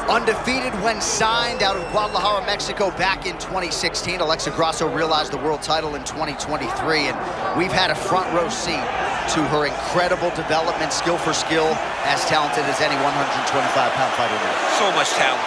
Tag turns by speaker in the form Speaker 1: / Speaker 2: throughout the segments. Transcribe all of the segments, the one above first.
Speaker 1: Undefeated when signed out of Guadalajara, Mexico back in 2016. Alexa Grasso realized the world title in 2023, and we've had a front row seat to her incredible development, skill for skill, as talented as any 125-pound fighter now.
Speaker 2: So much talent.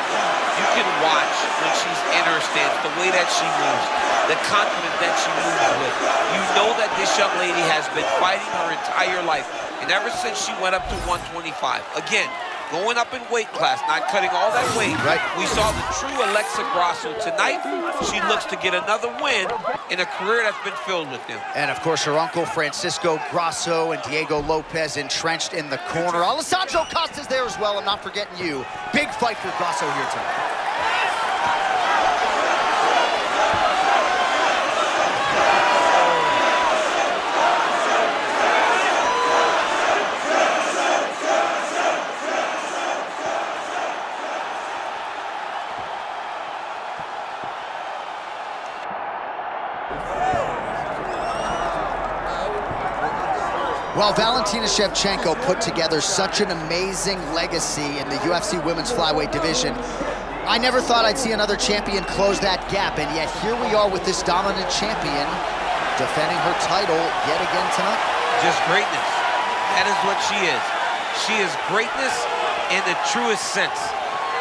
Speaker 2: You can watch when she's in her stance, the way that she moves, the confidence that she moves with. You know that this young lady has been fighting her entire life, and ever since she went up to 125. Again, going up in weight class, not cutting all that weight.
Speaker 1: Right.
Speaker 2: We saw the true Alexa Grasso tonight. She looks to get another win in a career that's been filled with him.
Speaker 1: And of course, her uncle Francisco Grasso and Diego Lopez entrenched in the corner. Alessandro Costa's there as well. I'm not forgetting you. Big fight for Grasso here tonight. Well, Valentina Shevchenko put together such an amazing legacy in the UFC women's flyweight division. I never thought I'd see another champion close that gap, and yet here we are with this dominant champion defending her title yet again tonight.
Speaker 2: Just greatness. That is what she is. She is greatness in the truest sense,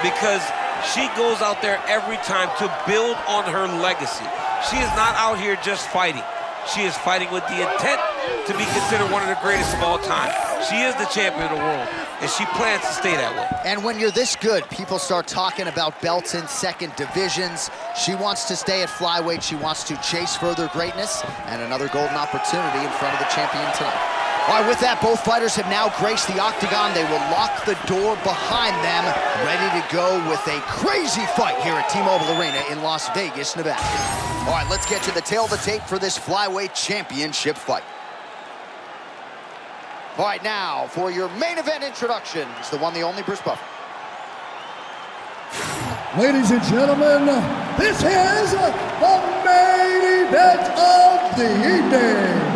Speaker 2: because she goes out there every time to build on her legacy. She is not out here just fighting. She is fighting with the intent to be considered one of the greatest of all time. She is the champion of the world, and she plans to stay that way.
Speaker 1: And when you're this good, people start talking about belts in second divisions. She wants to stay at flyweight. She wants to chase further greatness, and another golden opportunity in front of the champion tonight. All right, with that, both fighters have now graced the octagon. They will lock the door behind them, ready to go with a crazy fight here at T-Mobile Arena in Las Vegas, Nevada. All right, let's get to the tail of the tape for this flyweight championship fight. All right, now for your main event introductions, the one, the only Bruce Buffer.
Speaker 3: Ladies and gentlemen, this is the main event of the evening.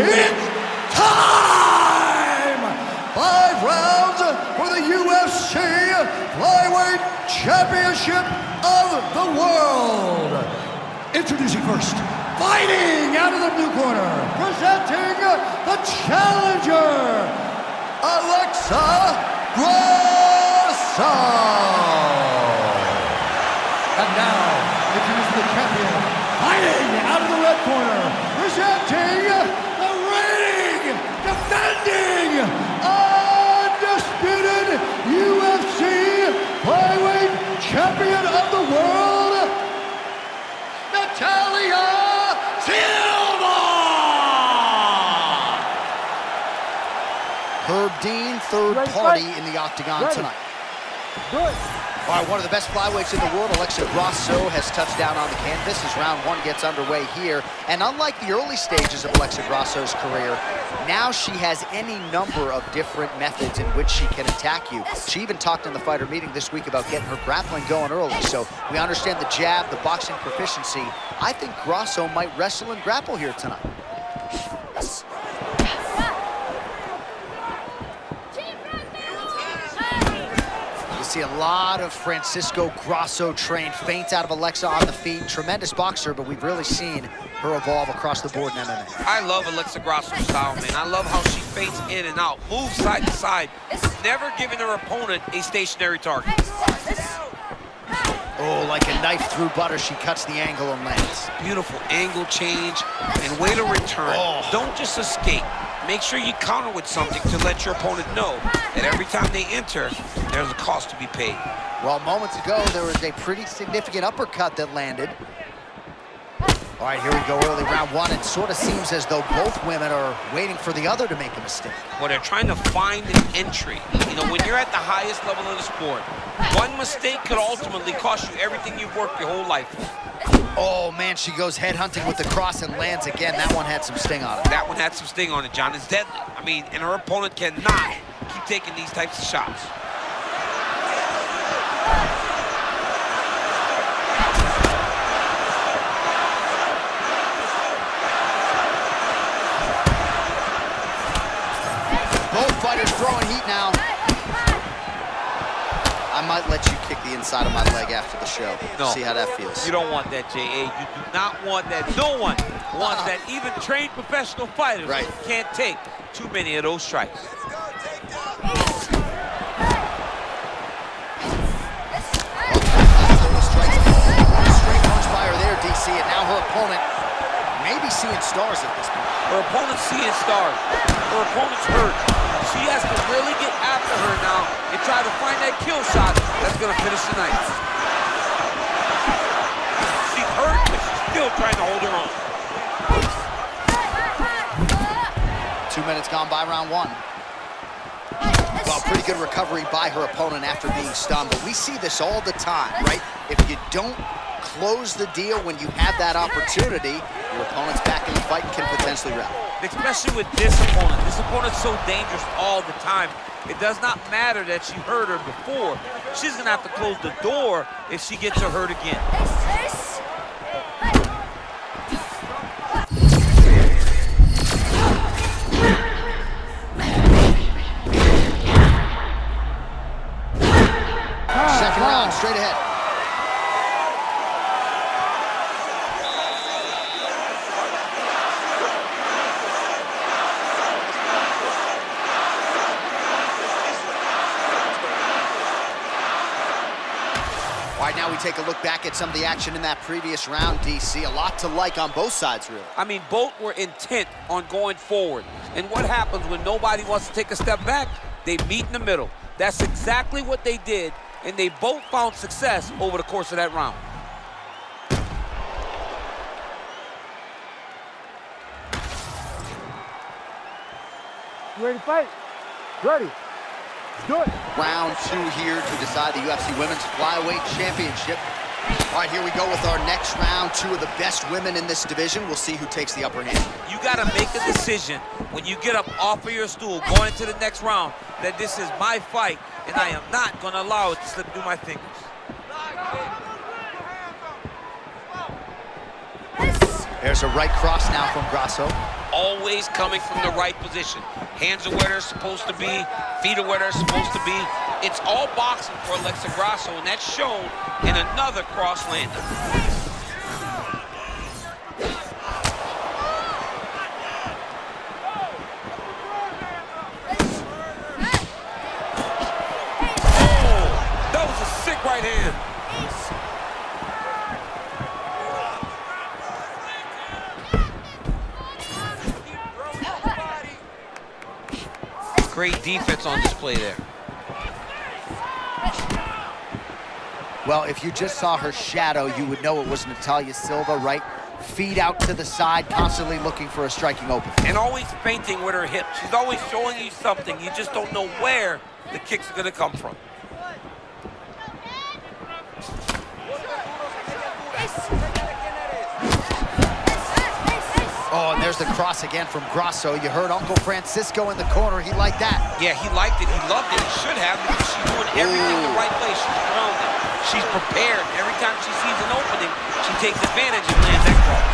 Speaker 3: It's time! 5 rounds for the UFC Flyweight Championship of the World. Introducing first, fighting out of the blue corner, presenting the challenger, Alexa Grasso. And now, introducing the champion, fighting out of the red corner, presenting the reigning, defending, undisputed UFC Flyweight Champion of the World, Natalia Silva!
Speaker 1: Herb Dean, third party in the octagon tonight.
Speaker 3: Good.
Speaker 1: All right, one of the best flyweights in the world, Alexa Grasso, has touched down on the canvas as round one gets underway here. And unlike the early stages of Alexa Grasso's career, now she has any number of different methods in which she can attack you. She even talked in the fighter meeting this week about getting her grappling going early. So we understand the jab, the boxing proficiency. I think Grasso might wrestle and grapple here tonight. See a lot of Francisco Grasso trained feints out of Alexa on the feet. Tremendous boxer, but we've really seen her evolve across the board in MMA.
Speaker 2: I love Alexa Grasso's style, man. I love how she feints in and out, moves side to side, never giving her opponent a stationary target.
Speaker 1: Oh, like a knife through butter, she cuts the angle and lands.
Speaker 2: Beautiful angle change and way to return.
Speaker 1: Oh.
Speaker 2: Don't just escape. Make sure you counter with something to let your opponent know that every time they enter, there's a cost to be paid.
Speaker 1: Well, moments ago, there was a pretty significant uppercut that landed. All right, here we go, early round one. It sort of seems as though both women are waiting for the other to make a mistake.
Speaker 2: Well, they're trying to find an entry. You know, when you're at the highest level of the sport, one mistake could ultimately cost you everything you've worked your whole life for.
Speaker 1: Oh, man, she goes headhunting with the cross and lands again. That one had some sting on it.
Speaker 2: That one had some sting on it, John. It's deadly. I mean, and her opponent cannot keep taking these types of shots.
Speaker 1: fighters throwing heat now. I might let you kick the inside of my leg after the show.
Speaker 2: No.
Speaker 1: See how that feels.
Speaker 2: You don't want that, J.A. You do not want that. No one wants that. Even trained professional fighters can't take too many of those strikes.
Speaker 1: Straight punch by her there, DC, and now her opponent may be seeing stars at this point.
Speaker 2: Her opponent's seeing stars. Her opponent's hurt. She has to really get after her now and try to find that kill shot that's going to finish the night. She's hurt, but she's still trying to hold her on.
Speaker 1: 2 minutes gone by round one. Well, pretty good recovery by her opponent after being stunned, but we see this all the time, right? If you don't close the deal when you have that opportunity, your opponent's back in the fight and can potentially wrap.
Speaker 2: Especially with this opponent. This opponent's so dangerous all the time. It does not matter that she hurt her before. She's going to have to close the door if she gets her hurt again.
Speaker 1: Second round, straight ahead. All right, now we take a look back at some of the action in that previous round, DC. A lot to like on both sides, really.
Speaker 2: I mean, both were intent on going forward. And what happens when nobody wants to take a step back? They meet in the middle. That's exactly what they did, and they both found success over the course of that round.
Speaker 3: You ready to fight? Ready. Do it.
Speaker 1: Round two here to decide the UFC Women's Flyweight Championship. All right, here we go with our next round. Two of the best women in this division. We'll see who takes the upper hand.
Speaker 2: You got to make a decision when you get up off of your stool going into the next round that this is my fight, and I am not going to allow it to slip through my fingers.
Speaker 1: There's a right cross now from Grasso.
Speaker 2: Always coming from the right position. Hands are where they're supposed to be. Feet are where they're supposed to be. It's all boxing for Alexa Grasso, and that's shown in another cross landing. Oh, that was a sick right hand. Great defense on display there.
Speaker 1: Well, if you just saw her shadow, you would know it was Natalia Silva, right? Feet out to the side, constantly looking for a striking open.
Speaker 2: And always feinting with her hip. She's always showing you something. You just don't know where the kicks are going to come from.
Speaker 1: Oh, and there's the cross again from Grasso. You heard Uncle Francisco in the corner. He liked that.
Speaker 2: Yeah, he liked it. He loved it. He should have, because she's doing everything the right way. She's grounded. She's prepared. Every time she sees an opening, she takes advantage and lands that cross.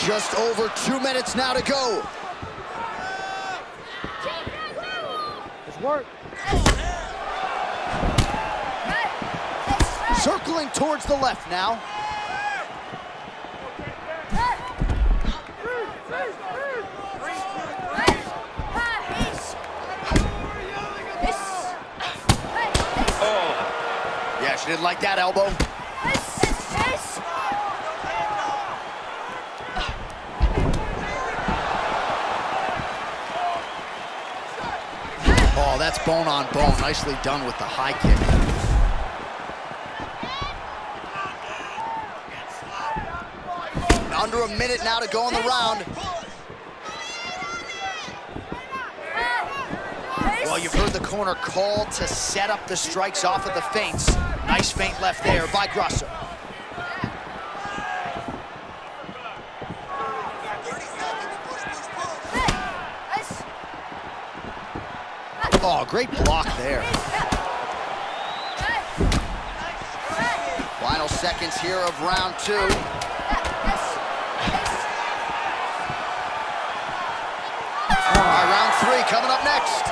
Speaker 1: Just over 2 minutes now to go.
Speaker 3: Let's work.
Speaker 1: Circling towards the left now. Yeah, she didn't like that elbow. Oh, that's bone on bone. Nicely done with the high kick. Under a minute now to go in the round. Well, you've heard the corner call to set up the strikes off of the feints. Nice feint left there by Grasso. Oh, great block there. Final seconds here of round two. coming up next.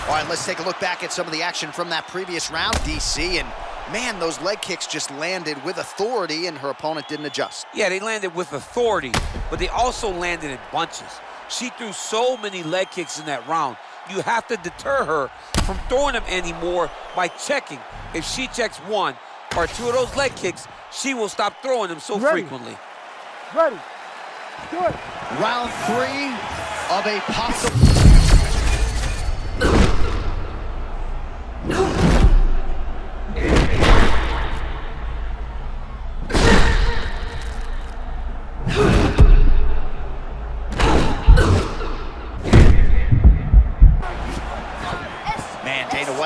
Speaker 1: All right, let's take a look back at some of the action from that previous round, DC, and man, those leg kicks just landed with authority and her opponent didn't adjust.
Speaker 2: Yeah, they landed with authority, but they also landed in bunches. She threw so many leg kicks in that round. You have to deter her from throwing them anymore by checking. If she checks one or two of those leg kicks, she will stop throwing them so frequently.
Speaker 3: Ready. Do it.
Speaker 1: Round 3 of a possible...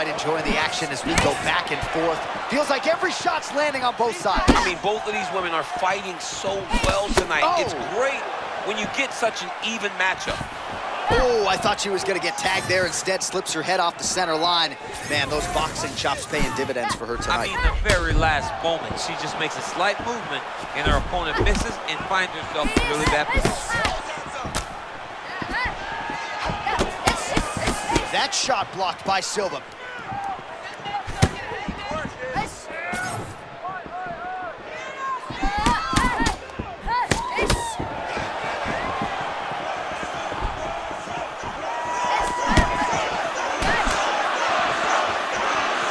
Speaker 1: enjoying the action as we go back and forth. Feels like every shot's landing on both sides.
Speaker 2: I mean, both of these women are fighting so well tonight.
Speaker 1: Oh.
Speaker 2: It's great when you get such an even matchup.
Speaker 1: Oh, I thought she was going to get tagged there. Instead, slips her head off the center line. Man, those boxing chops paying dividends for her tonight.
Speaker 2: I mean, the very last moment, she just makes a slight movement, and her opponent misses and finds herself in really bad position.
Speaker 1: That shot blocked by Silva.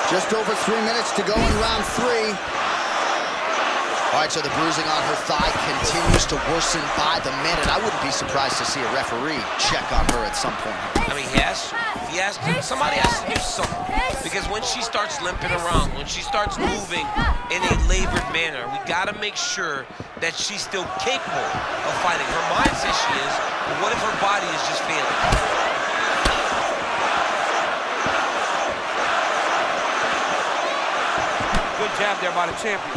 Speaker 1: Just over 3 minutes to go in round 3. All right, so the bruising on her thigh continues to worsen by the minute. I wouldn't be surprised to see a referee check on her at some point.
Speaker 2: I mean, somebody has to do something. Because when she starts limping around, when she starts moving in a labored manner, we gotta make sure that she's still capable of fighting. Her mind says she is, but what if her body is just failing? Good jab there by the champion.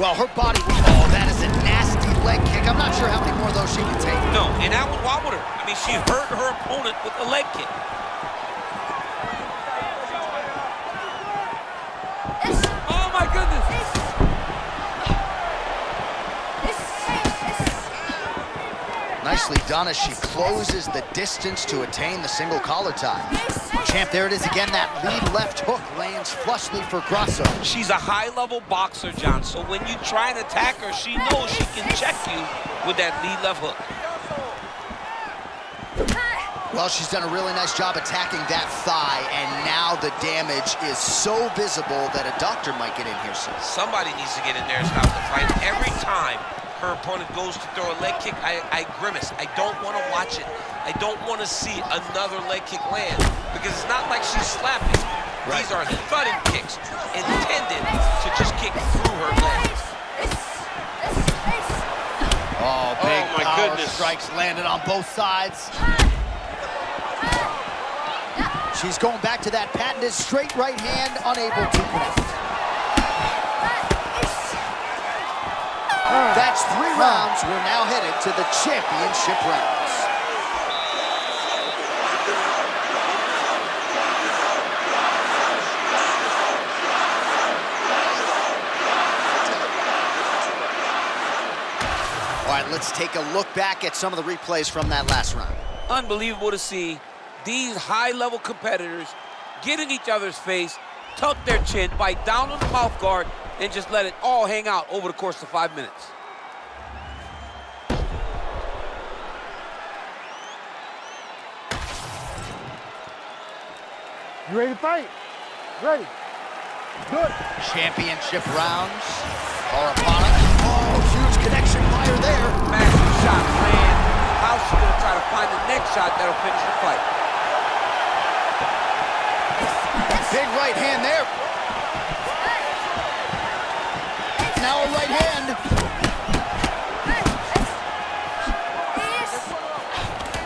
Speaker 1: Well, her body, oh, that is a nasty leg kick. I'm not sure how many more of those she can take.
Speaker 2: No, and that one wobbled her. I mean, she hurt her opponent with a leg kick. Oh, my goodness.
Speaker 1: Nicely done as she closes the distance to attain the single collar tie. Champ, there it is again. That lead left hook lands flushly for Grasso.
Speaker 2: She's a high-level boxer, John, so when you try and attack her, she knows she can check you with that lead left hook.
Speaker 1: Well, she's done a really nice job attacking that thigh, and now the damage is so visible that a doctor might get in here soon.
Speaker 2: Somebody needs to get in there and stop the fight. Every time her opponent goes to throw a leg kick, I grimace. I don't want to watch it. I don't want to see another leg kick land because it's not like she's slapping. Right. These are thudding kicks intended to just kick through her legs.
Speaker 1: Oh, big
Speaker 2: my
Speaker 1: power
Speaker 2: goodness.
Speaker 1: strikes landed on both sides. She's going back to that patented straight right hand, unable to connect. That's 3 rounds. We're now headed to the championship rounds. All right, let's take a look back at some of the replays from that last round.
Speaker 2: Unbelievable to see these high-level competitors get in each other's face, tuck their chin, bite down on the mouth guard, and just let it all hang out over the course of 5 minutes.
Speaker 3: You ready to fight? Ready. Good.
Speaker 1: Championship rounds are upon us. Oh, huge connection fire there.
Speaker 2: Massive shot land. How's she gonna try to find the next shot that'll finish the fight?
Speaker 1: Big right hand there. Now a right hand.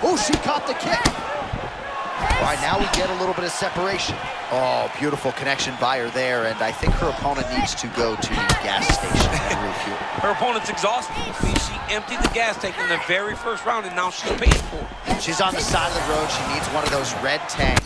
Speaker 1: Oh, she caught the kick. All right, now we get a little bit of separation. Oh, beautiful connection by her there, and I think her opponent needs to go to the gas station and refuel.
Speaker 2: Her opponent's exhausted. I mean, she emptied the gas tank in the very first round, and now she's paying for it.
Speaker 1: She's on the side of the road. She needs one of those red tanks.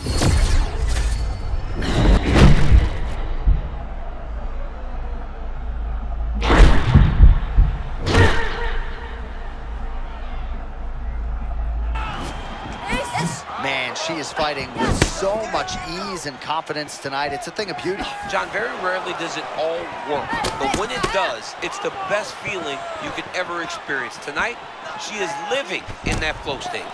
Speaker 1: Man, she is fighting with so much ease and confidence tonight. It's a thing of beauty.
Speaker 2: John, very rarely does it all work, but when it does, it's the best feeling you could ever experience. Tonight, she is living in that flow state.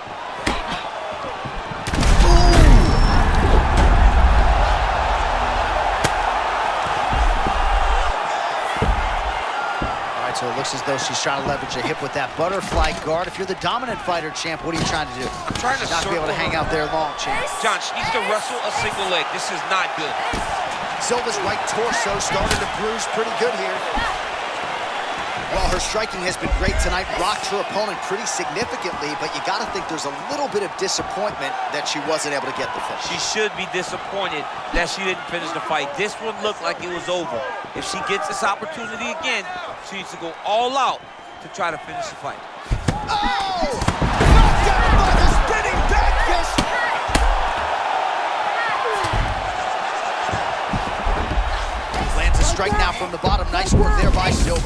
Speaker 1: So it looks as though she's trying to leverage a hip with that butterfly guard. If you're the dominant fighter, champ, what are you trying to do?
Speaker 2: I'm trying to
Speaker 1: not be able to hang out there long, champ.
Speaker 2: John, she needs to wrestle a single leg. This is not good.
Speaker 1: Silva's right torso started to bruise pretty good here. Well, her striking has been great tonight, rocked her opponent pretty significantly, but you got to think there's a little bit of disappointment that she wasn't able to get the finish.
Speaker 2: She should be disappointed that she didn't finish the fight. This one looked like it was over. If she gets this opportunity again, she needs to go all out to try to finish the fight.
Speaker 1: Oh! Knocked down by the spinning back fist! Lands a strike now from the bottom. Nice work there by Silva.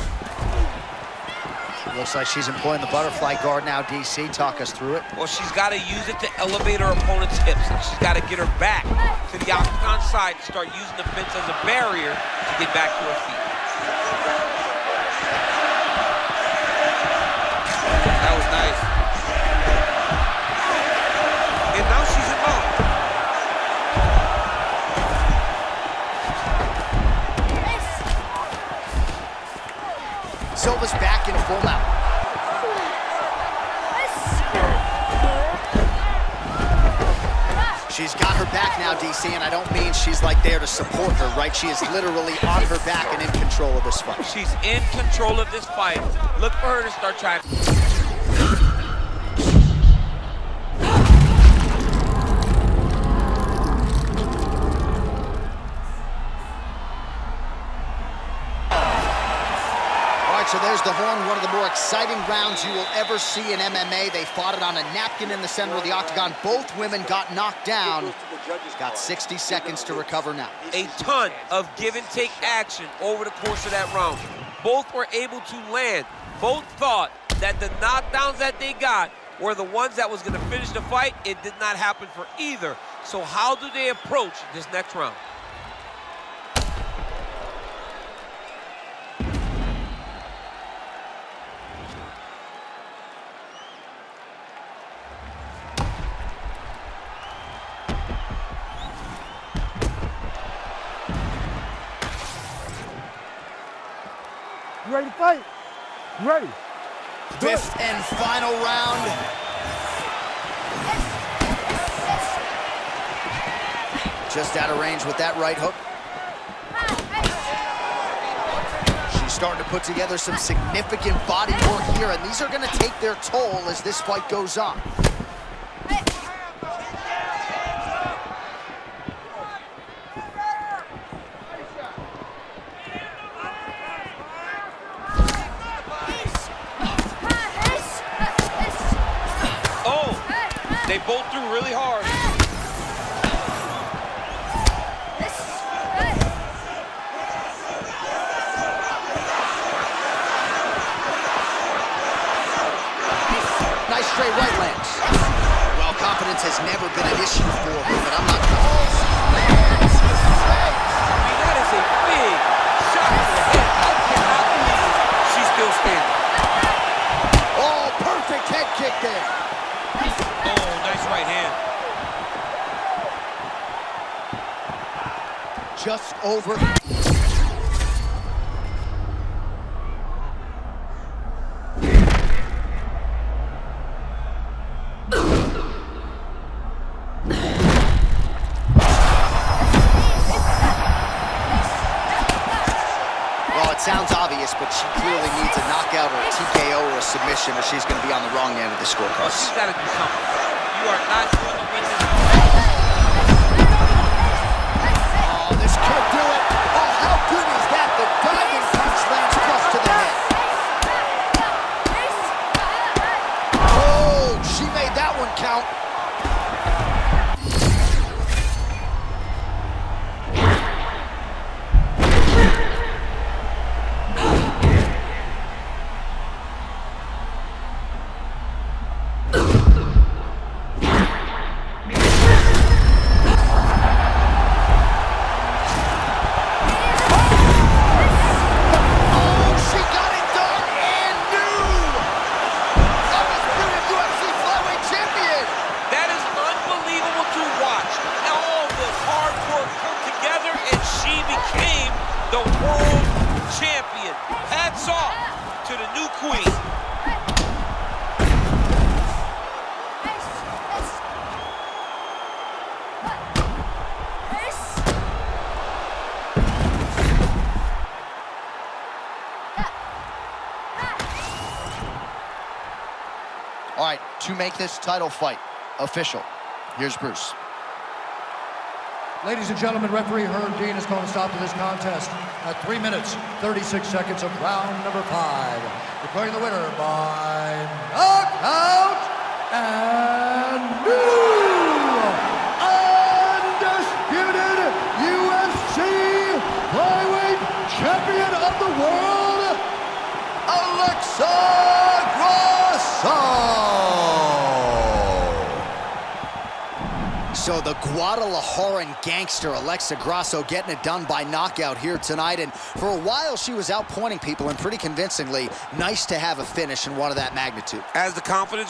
Speaker 1: Looks like she's employing the butterfly guard now, DC. Talk us through it.
Speaker 2: Well, she's got to use it to elevate her opponent's hips. And she's got to get her back to the octagon side to start using the fence as a barrier to get back to her feet. That was nice. And now she's in mode.
Speaker 1: Silva's back in full mount. She's got her back now, DC, and I don't mean she's like there to support her, right? She is literally on her back and in control of this fight.
Speaker 2: She's in control of this fight. Look for her to start trying.
Speaker 1: So there's the horn, one of the more exciting rounds you will ever see in MMA. They fought it on a napkin in the center of the octagon. Both women got knocked down. Got 60 seconds to recover now.
Speaker 2: A ton of give and take action over the course of that round. Both were able to land. Both thought that the knockdowns that they got were the ones that was going to finish the fight. It did not happen for either. So how do they approach this next round?
Speaker 3: You ready to fight? You ready?
Speaker 1: Fifth and final round. Just out of range with that right hook. She's starting to put together some significant body work here, and these are going to take their toll as this fight goes on.
Speaker 2: They both threw really hard.
Speaker 1: Nice straight right lands. Well, confidence has never been an issue for her, but I'm not... Oh, man, she's
Speaker 2: I mean, that is a big shot to the head. I cannot believe she's still standing.
Speaker 1: Oh, perfect head kick there.
Speaker 2: Oh, nice right hand.
Speaker 1: Just over. Well, it sounds obvious, but she clearly needs a knockout or a TKO or a submission, or she's going to be on the wrong end of the scorecard.
Speaker 2: Well, she's got to do something. You are not going to win this.
Speaker 1: Oh, this could do it. Oh, how good is that? The diving punch lands close to the head. Oh, she made that one count. count.
Speaker 2: The world champion. Hats off to the new queen.
Speaker 1: All right, to make this title fight official, here's Bruce.
Speaker 3: Ladies and gentlemen, referee Herb Dean has called a stop to this contest at 3 minutes, 36 seconds of round number 5. Declaring the winner by knockout and new undisputed UFC flyweight champion of the world, Alexa Grasso.
Speaker 1: So the Guadalajaran gangster Alexa Grasso getting it done by knockout here tonight. And for a while, she was outpointing people and pretty convincingly. Nice to have a finish in one of that magnitude.
Speaker 2: As the confidence